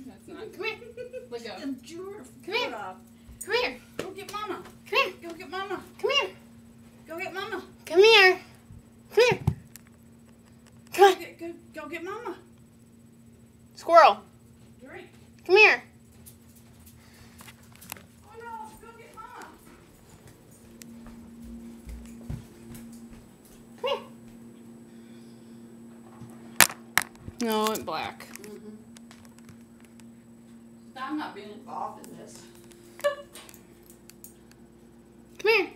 That's not. Come here. Let go. And chew her Come here. foot off. Come here. Go get Mama. Come here. Go get Mama. Come here. Go get Mama. Come here. Come here. Come on. Go get Mama. Squirrel. Drink. Come here. Oh no, go get Mama. Come here. No, it black. I'm not being involved in this. Come here.